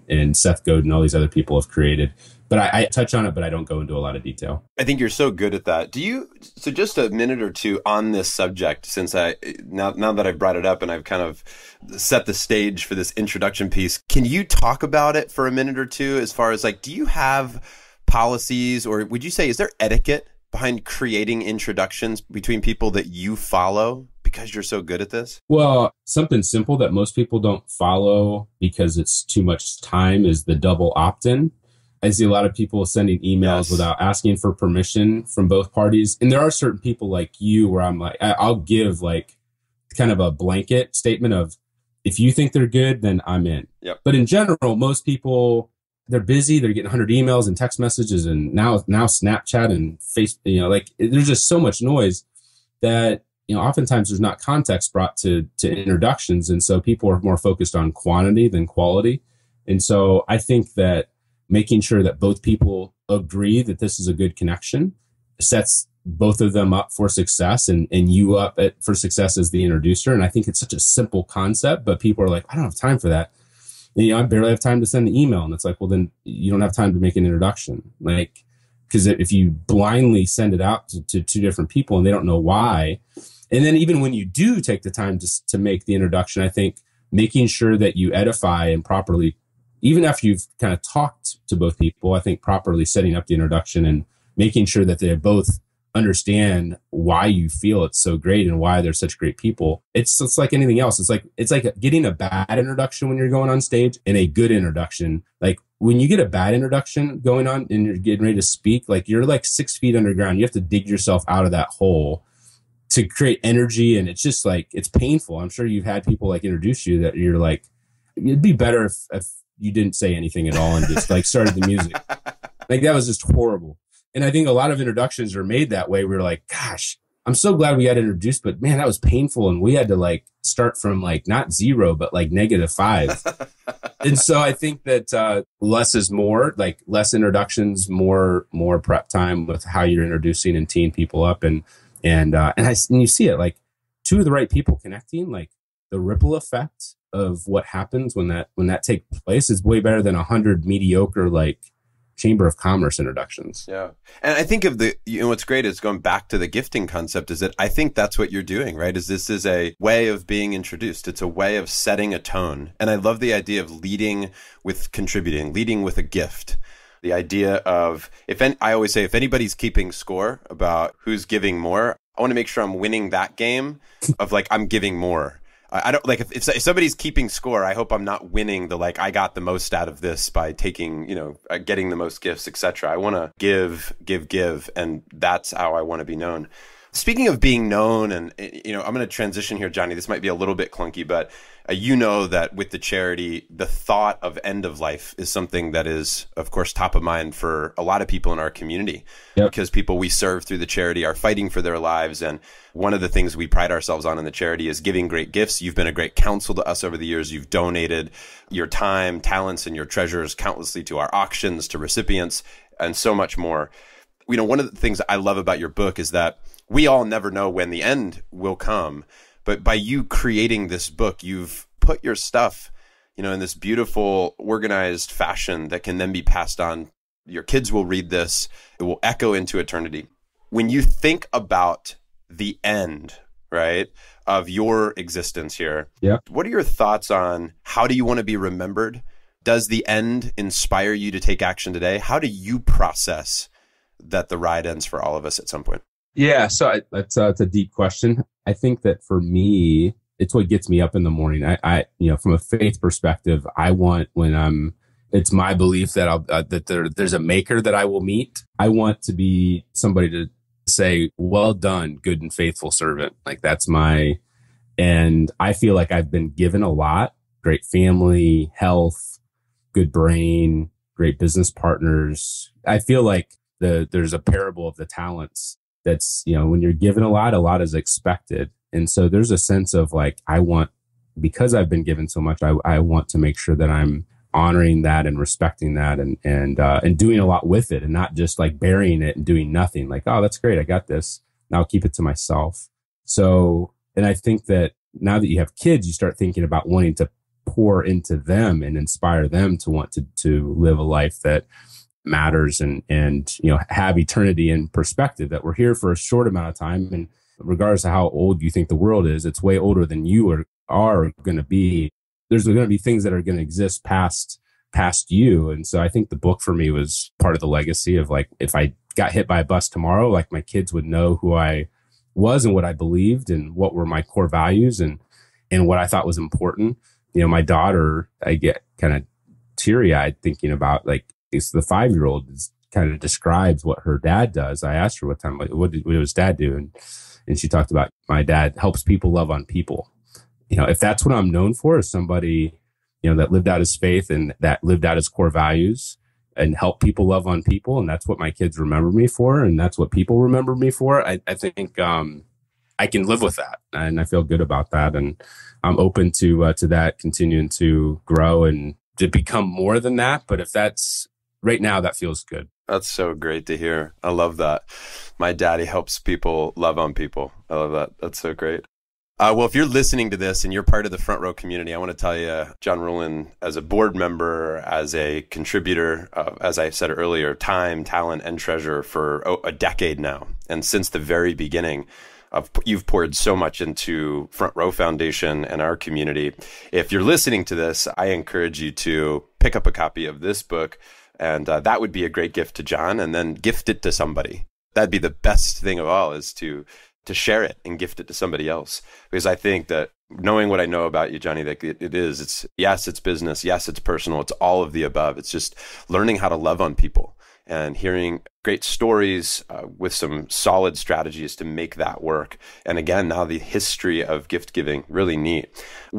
and Seth Godin and all these other people have created. But I touch on it, but I don't go into a lot of detail. I think you're so good at that. So just a minute or two on this subject, since now that I've brought it up and I've kind of set the stage for this introduction piece, can you talk about it for a minute or two as far as like, do you have policies, or would you say, is there etiquette behind creating introductions between people that you follow because you're so good at this? Well, something simple that most people don't follow because it's too much time is the double opt-in. I see a lot of people sending emails without asking for permission from both parties. And there are certain people like you where I'm like, I'll give like kind of a blanket statement of, if you think they're good, then I'm in. Yep. But in general, most people, they're busy. They're getting 100 emails and text messages and now Snapchat and Facebook, there's just so much noise that, oftentimes there's not context brought to introductions. And so people are more focused on quantity than quality. And so I think that making sure that both people agree that this is a good connection sets both of them up for success and you up for success as the introducer. And I think it's such a simple concept, but people are like, I don't have time for that. And, I barely have time to send the email. And it's like, well, then you don't have time to make an introduction. Like, because if you blindly send it out to two different people and they don't know why, and then even when you do take the time to make the introduction, I think making sure that you edify and properly, even after you've kind of talked to both people, I think properly setting up the introduction and making sure that they both understand why you feel it's so great and why they're such great people. It's like anything else. It's like getting a bad introduction when you're going on stage and a good introduction. Like when you get a bad introduction going on and you're getting ready to speak, like you're like 6 feet underground. You have to dig yourself out of that hole to create energy. And it's just like, it's painful. I'm sure you've had people like introduce you that you're like, it'd be better if you didn't say anything at all and just like started the music. Like that was just horrible. And I think a lot of introductions are made that way. We're like, gosh, I'm so glad we got introduced, but man, that was painful. And we had to like start from like not 0, but like -5. And so I think that less is more, like less introductions, more prep time with how you're introducing and teeing people up. And you see it like two of the right people connecting, like the ripple effect of what happens when that takes place is way better than 100 mediocre, like Chamber of Commerce introductions. Yeah. And I think of what's great is going back to the gifting concept is that I think that's what you're doing, right? This is a way of being introduced. It's a way of setting a tone. And I love the idea of leading with contributing, leading with a gift. The idea of, I always say, if anybody's keeping score about who's giving more, I want to make sure I'm winning that game of like, I'm giving more. I don't like if somebody's keeping score, I hope I'm not winning the like I got the most out of this by taking, getting the most gifts, etc. I want to give, and that's how I want to be known. Speaking of being known, and I'm going to transition here, Johnny. This might be a little bit clunky, but that with the charity, the thought of end of life is something that is, of course, top of mind for a lot of people in our community. Yep. Because people we serve through the charity are fighting for their lives. And one of the things we pride ourselves on in the charity is giving great gifts. You've been a great counsel to us over the years. You've donated your time, talents, and your treasures countlessly to our auctions, to recipients, and so much more. One of the things I love about your book is that we all never know when the end will come. But by you creating this book, you've put your stuff, in this beautiful, organized fashion that can then be passed on. Your kids will read this. It will echo into eternity. When you think about the end, right, of your existence here, what are your thoughts on how do you want to be remembered? Does the end inspire you to take action today? How do you process that the ride ends for all of us at some point? Yeah, so that's a deep question. I think that for me, it's what gets me up in the morning. I from a faith perspective, I want it's my belief that there's a maker that I will meet. I want to be somebody to say, well done, good and faithful servant. Like and I feel like I've been given a lot, great family, health, good brain, great business partners. I feel like there's a parable of the talents. That's, when you're given a lot is expected. And so there's a sense of like, because I've been given so much, I want to make sure that I'm honoring that and respecting that and doing a lot with it and not just like burying it and doing nothing like, oh, that's great. I got this. Now I'll keep it to myself. So, and I think that now that you have kids, you start thinking about wanting to pour into them and inspire them to want to live a life that matters and, have eternity in perspective, that we're here for a short amount of time. And regardless of how old you think the world is, it's way older than you are going to be. There's going to be things that are going to exist past you. And so I think the book for me was part of the legacy of like, if I got hit by a bus tomorrow, like my kids would know who I was and what I believed and what were my core values and what I thought was important. My daughter, I get kind of teary eyed thinking about like, it's the 5-year-old kind of describes what her dad does. I asked her what time, what did his dad do? And she talked about my dad helps people love on people. If that's what I'm known for, is somebody, that lived out his faith and that lived out his core values and helped people love on people. And that's what my kids remember me for. And that's what people remember me for. I think, I can live with that and I feel good about that. And I'm open to that continuing to grow and to become more than that. But if that's right now, that feels good. That's so great to hear. I love that. My daddy helps people love on people. I love that. That's so great. Well, if you're listening to this and you're part of the Front Row community, I want to tell you, John Ruhlin, as a board member, as a contributor, as I said earlier, time, talent, and treasure for a decade now. And since the very beginning, you've poured so much into Front Row Foundation and our community. If you're listening to this, I encourage you to pick up a copy of this book. And that would be a great gift to John, and then gift it to somebody. That'd be the best thing of all, is to share it and gift it to somebody else. Because I think that knowing what I know about you, Johnny, that it's business. Yes, it's personal. It's all of the above. It's just learning how to love on people and hearing great stories with some solid strategies to make that work. And again, now the history of gift giving, really neat.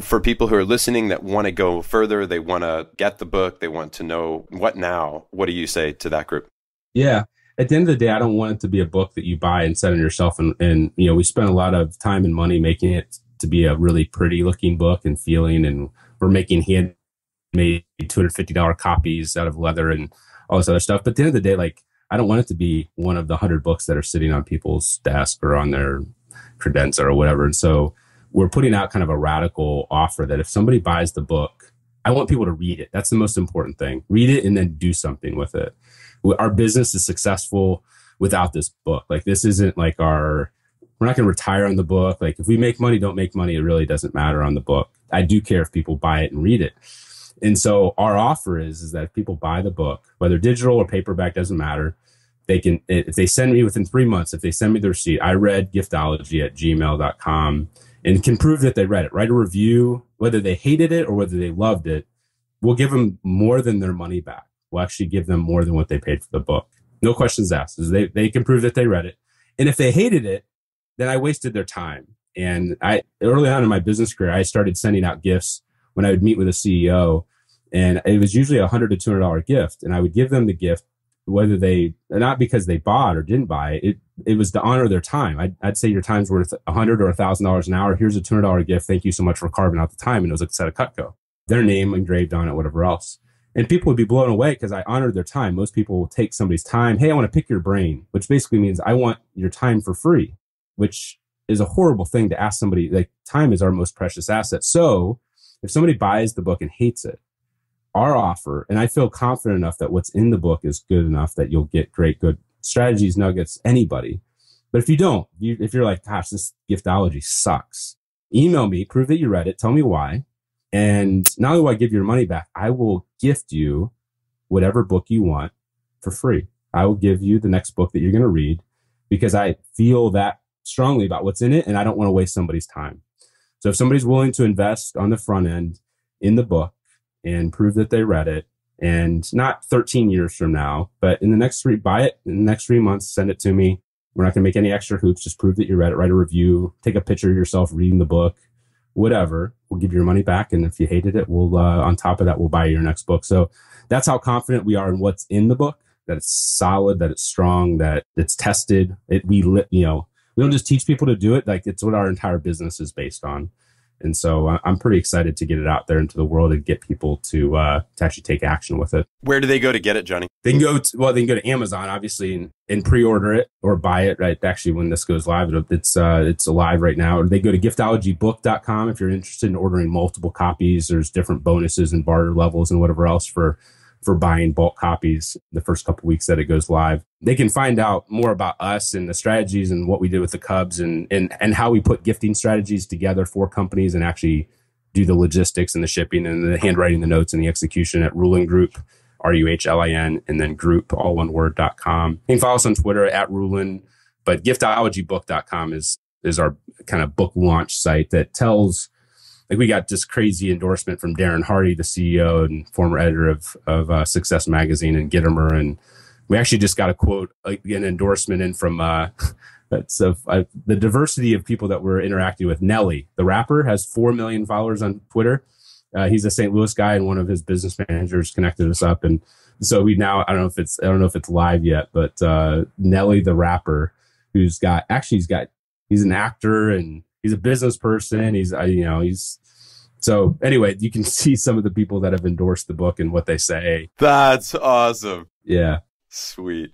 For people who are listening that want to go further, they want to get the book, they want to know what now, what do you say to that group? Yeah. At the end of the day, I don't want it to be a book that you buy and set on yourself. And we spent a lot of time and money making it to be a really pretty looking book and feeling, and we're making handmade $250 copies out of leather and all this other stuff. But at the end of the day, like, I don't want it to be one of the 100 books that are sitting on people's desk or on their credenza or whatever. And so we're putting out kind of a radical offer that if somebody buys the book, I want people to read it. That's the most important thing. Read it and then do something with it. Our business is successful without this book. Like, this isn't like we're not going to retire on the book. Like, if we make money, don't make money, it really doesn't matter on the book. I do care if people buy it and read it. And so our offer is that if people buy the book, whether digital or paperback, doesn't matter. They can, if they send me within 3 months, if they send me the receipt, I read giftology@gmail.com, and can prove that they read it, write a review, whether they hated it or whether they loved it, we'll give them more than their money back. We'll actually give them more than what they paid for the book. No questions asked. They can prove that they read it. And if they hated it, then I wasted their time. And early on in my business career, I started sending out gifts when I would meet with a CEO, and it was usually a $100 to $200 gift. And I would give them the gift, whether not because they bought or didn't buy it. It was to honor their time. I'd say your time's worth $100 or $1,000 an hour. Here's a $200 gift. Thank you so much for carving out the time. And it was a set of Cutco, their name engraved on it, whatever else. And people would be blown away because I honored their time. Most people will take somebody's time. Hey, I want to pick your brain, which basically means I want your time for free, which is a horrible thing to ask somebody. Like, time is our most precious asset. So if somebody buys the book and hates it, our offer, and I feel confident enough that what's in the book is good enough that you'll get good strategies, nuggets, anybody. But if you don't, if you're like, gosh, this giftology sucks, email me, prove that you read it, tell me why. And not only will I give you your money back, I will gift you whatever book you want for free. I will give you the next book that you're going to read because I feel that strongly about what's in it, and I don't want to waste somebody's time. So if somebody's willing to invest on the front end in the book and prove that they read it, and not 13 years from now, but in the next buy it in the next 3 months, send it to me. We're not going to make any extra hoops. Just prove that you read it, write a review, take a picture of yourself reading the book, whatever. We'll give you your money back. And if you hated it, we'll, on top of that, we'll buy you your next book. So that's how confident we are in what's in the book, that it's solid, that it's strong, that it's tested. We don't just teach people to do it. Like, it's what our entire business is based on. And so I'm pretty excited to get it out there into the world and get people to actually take action with it. Where do they go to get it, Johnny? They can go to Amazon, obviously, and pre-order it or buy it right. Actually, when this goes live, it's live right now. Or they go to giftologybook.com if you're interested in ordering multiple copies. There's different bonuses and barter levels and whatever else for buying bulk copies the first couple weeks that it goes live. They can find out more about us and the strategies and what we did with the Cubs and how we put gifting strategies together for companies and actually do the logistics and the shipping and the handwriting, the notes and the execution at Ruhlin Group, RUHLIN, and then group, all one word.com. You can follow us on Twitter at Ruhlin, but giftologybook.com is our kind of book launch site that tells. Like we got this crazy endorsement from Darren Hardy, the CEO and former editor of Success Magazine and Gittimer. And we actually just got a quote, an endorsement in from the diversity of people that we're interacting with. Nelly, the rapper, has 4 million followers on Twitter. He's a St. Louis guy, and one of his business managers connected us up. And so we now, I don't know if it's live yet, but Nelly, the rapper, he's an actor and he's a business person. So anyway, you can see some of the people that have endorsed the book and what they say. That's awesome. Yeah. Sweet.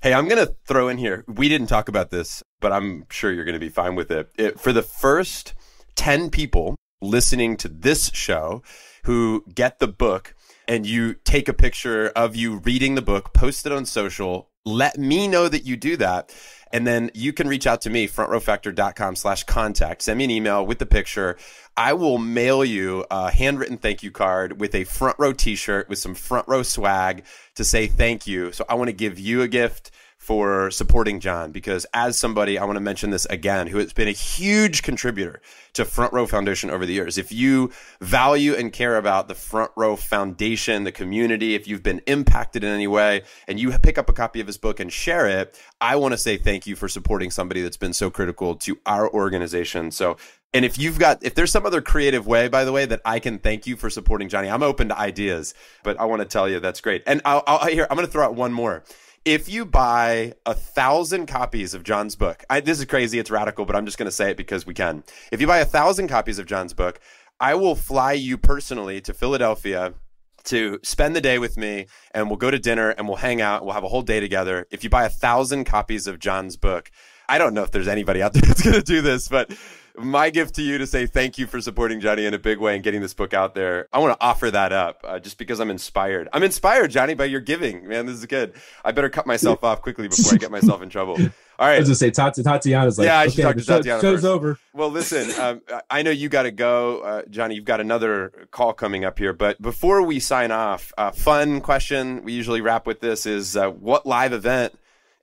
Hey, I'm going to throw in here. We didn't talk about this, but I'm sure you're going to be fine with it. For the first 10 people listening to this show who get the book and you take a picture of you reading the book, post it on social, let me know that you do that. And then you can reach out to me, frontrowfactor.com/contact. Send me an email with the picture. I will mail you a handwritten thank you card with a Front Row t-shirt with some Front Row swag to say thank you. So I want to give you a gift for supporting John, because as somebody, I want to mention this again, who has been a huge contributor to Front Row Foundation over the years. If you value and care about the Front Row Foundation, the community, if you've been impacted in any way and you pick up a copy of his book and share it, I want to say thank you for supporting somebody that's been so critical to our organization. So, and if there's some other creative way, by the way, that I can thank you for supporting Johnny, I'm open to ideas, but I want to tell you that's great. And I'm going to throw out one more. If you buy 1,000 copies of John's book, this is crazy, it's radical, but I'm just going to say it because we can. If you buy 1,000 copies of John's book, I will fly you personally to Philadelphia to spend the day with me, and we'll go to dinner and we'll hang out. We'll have a whole day together. If you buy 1,000 copies of John's book, I don't know if there's anybody out there that's going to do this, but my gift to you to say thank you for supporting Johnny in a big way and getting this book out there. I want to offer that up just because I'm inspired. I'm inspired, Johnny, by your giving. Man, this is good. I better cut myself off quickly before I get myself in trouble. All right. I was going to say, Tatiana's like, yeah, I should talk to Tatiana show's first. over. Well, listen, I know you got to go. Johnny, you've got another call coming up here. But before we sign off, fun question we usually wrap with this is what live event,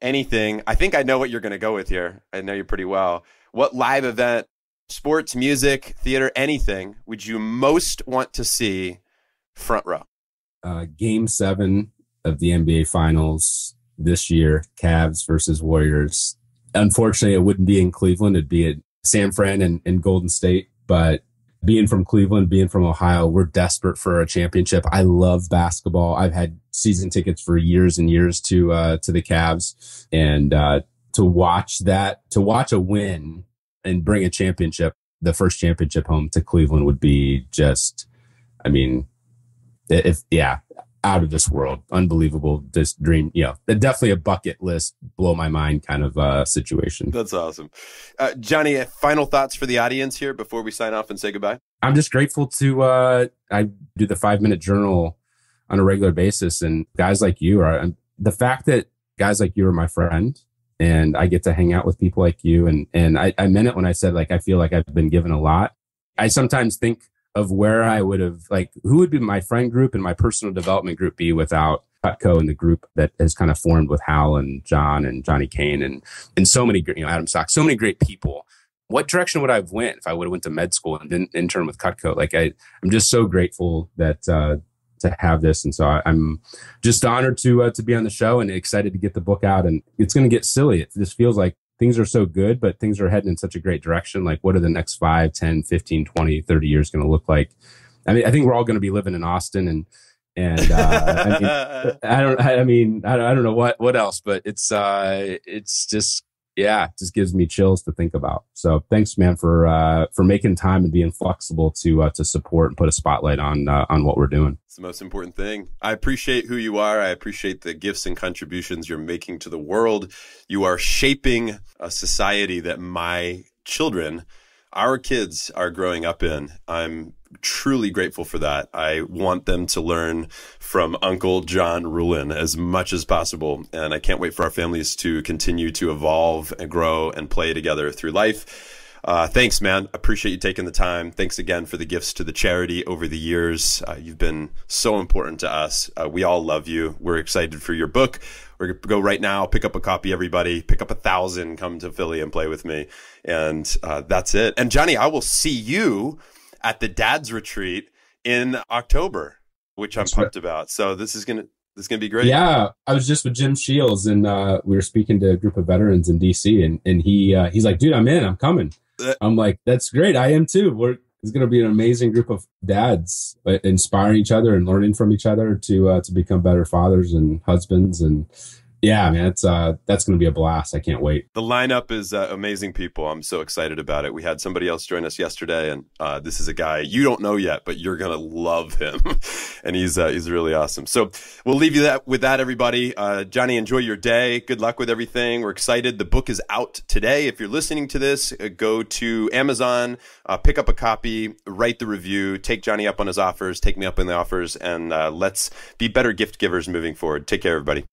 anything, I think I know what you're going to go with here. I know you pretty well. What live event, sports, music, theater, anything, would you most want to see front row? Game 7 of the NBA Finals this year, Cavs versus Warriors. Unfortunately, it wouldn't be in Cleveland. It'd be at San Fran and Golden State. But being from Cleveland, being from Ohio, we're desperate for a championship. I love basketball. I've had season tickets for years and years to the Cavs. And to watch a win and bring a championship, the first championship home to Cleveland would be just, out of this world. Unbelievable. This dream, definitely a bucket list, blow my mind kind of situation. That's awesome. Johnny, final thoughts for the audience here before we sign off and say goodbye? I'm just grateful to, I do the 5-minute journal on a regular basis, and guys like you the fact that guys like you are my friend, and I get to hang out with people like you. And I meant it when I said, I feel like I've been given a lot. I sometimes think of where I would have, who would be my friend group and my personal development group be without Cutco and the group that has kind of formed with Hal and John and Johnny Kane and so many, Adam Stock, so many great people. What direction would I have went if I would have went to med school and didn't intern with Cutco? I'm just so grateful that, to have this. And so I'm just honored to be on the show and excited to get the book out. And it's going to get silly. It just feels like things are so good, but things are heading in such a great direction. What are the next 5, 10, 15, 20, 30 years going to look like? I think we're all going to be living in Austin and I don't know what else, but it's just, Yeah, it just gives me chills to think about. So thanks, man, for making time and being flexible to support and put a spotlight on what we're doing. It's the most important thing. I appreciate who you are. I appreciate the gifts and contributions you're making to the world. You are shaping a society that my children, our kids, are growing up in. I'm truly grateful for that. I want them to learn from Uncle John Ruhlin as much as possible. And I can't wait for our families to continue to evolve and grow and play together through life. Thanks, man. Appreciate you taking the time. Thanks again for the gifts to the charity over the years. You've been so important to us. We all love you. We're excited for your book. We're going to go right now, pick up a copy, everybody. Pick up 1,000, come to Philly and play with me. And that's it. And Johnny, I will see you at the Dad's Retreat in October, which I'm pumped about. So this is going to be great. Yeah. I was just with Jim Shields, and we were speaking to a group of veterans in DC, and he's like, dude, I'm in, I'm coming. I'm like, that's great. I am too. It's going to be an amazing group of dads inspiring each other and learning from each other to become better fathers and husbands. And yeah, man, that's going to be a blast. I can't wait. The lineup is amazing people. I'm so excited about it. We had somebody else join us yesterday, and this is a guy you don't know yet, but you're going to love him. And he's really awesome. So we'll leave you with that, everybody. Johnny, enjoy your day. Good luck with everything. We're excited. The book is out today. If you're listening to this, go to Amazon, pick up a copy, write the review, take Johnny up on his offers, take me up on the offers, and let's be better gift givers moving forward. Take care, everybody.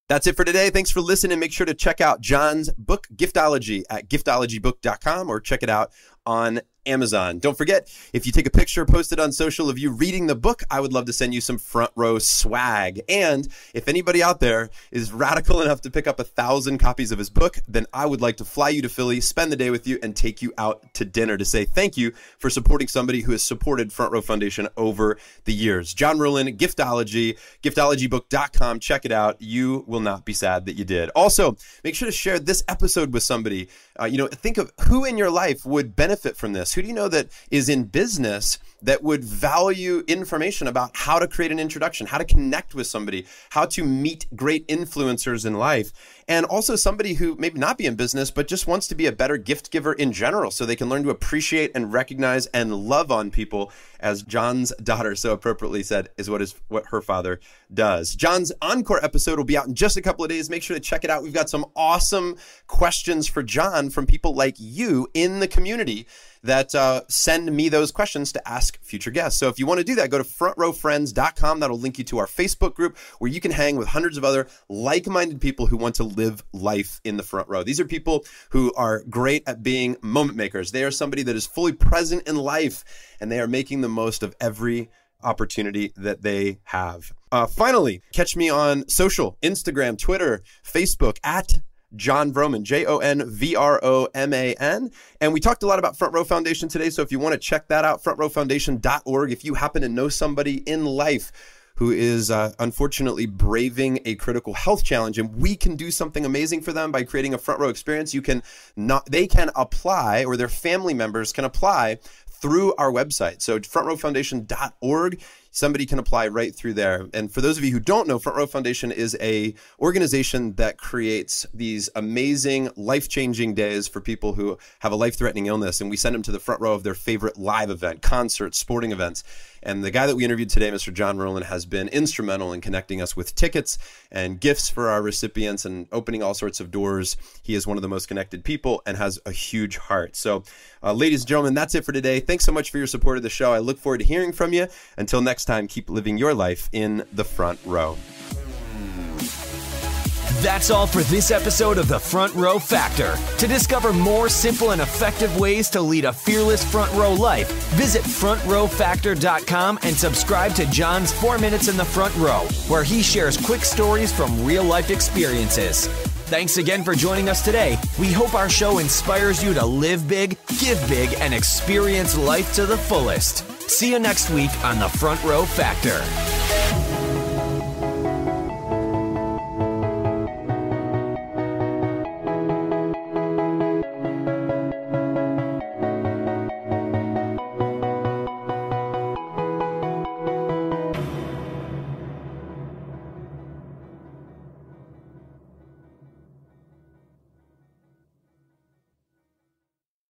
That's it for today. Thanks for listening. Make sure to check out John's book, Giftology, at giftologybook.com, or check it out on Amazon. Don't forget, if you take a picture, post it on social of you reading the book, I would love to send you some front row swag. And if anybody out there is radical enough to pick up 1,000 copies of his book, then I would like to fly you to Philly, spend the day with you, and take you out to dinner to say thank you for supporting somebody who has supported Front Row Foundation over the years. John Ruhlin, Giftology, giftologybook.com. Check it out. You will not be sad that you did. Also, make sure to share this episode with somebody. Think of who in your life would benefit from this. Who do you know that is in business that would value information about how to create an introduction, how to connect with somebody, how to meet great influencers in life, and also somebody who maybe not be in business, but just wants to be a better gift giver in general so they can learn to appreciate and recognize and love on people, as John's daughter so appropriately said, is what her father does. John's encore episode will be out in just a couple of days. Make sure to check it out. We've got some awesome questions for John from people like you in the community that send me those questions to ask future guests. So if you want to do that, go to frontrowfriends.com. That'll link you to our Facebook group where you can hang with hundreds of other like-minded people who want to live life in the front row. These are people who are great at being moment makers. They are somebody that is fully present in life, and they are making the most of every opportunity that they have. Finally, catch me on social, Instagram, Twitter, Facebook, at Jon Vroman, JONVROMAN. And we talked a lot about Front Row Foundation today. So if you want to check that out, frontrowfoundation.org. If you happen to know somebody in life who is unfortunately braving a critical health challenge, and we can do something amazing for them by creating a front row experience, they can apply, or their family members can apply through our website. So frontrowfoundation.org. Somebody can apply right through there. And for those of you who don't know, Front Row Foundation is a organization that creates these amazing, life-changing days for people who have a life-threatening illness. And we send them to the front row of their favorite live event, concerts, sporting events. And the guy that we interviewed today, Mr. John Ruhlin, has been instrumental in connecting us with tickets and gifts for our recipients and opening all sorts of doors. He is one of the most connected people and has a huge heart. So, ladies and gentlemen, that's it for today. Thanks so much for your support of the show. I look forward to hearing from you. Until next time, keep living your life in the front row. That's all for this episode of The Front Row Factor. To discover more simple and effective ways to lead a fearless front row life, visit frontrowfactor.com and subscribe to John's 4 Minutes in the Front Row, where he shares quick stories from real-life experiences. Thanks again for joining us today. We hope our show inspires you to live big, give big, and experience life to the fullest. See you next week on The Front Row Factor.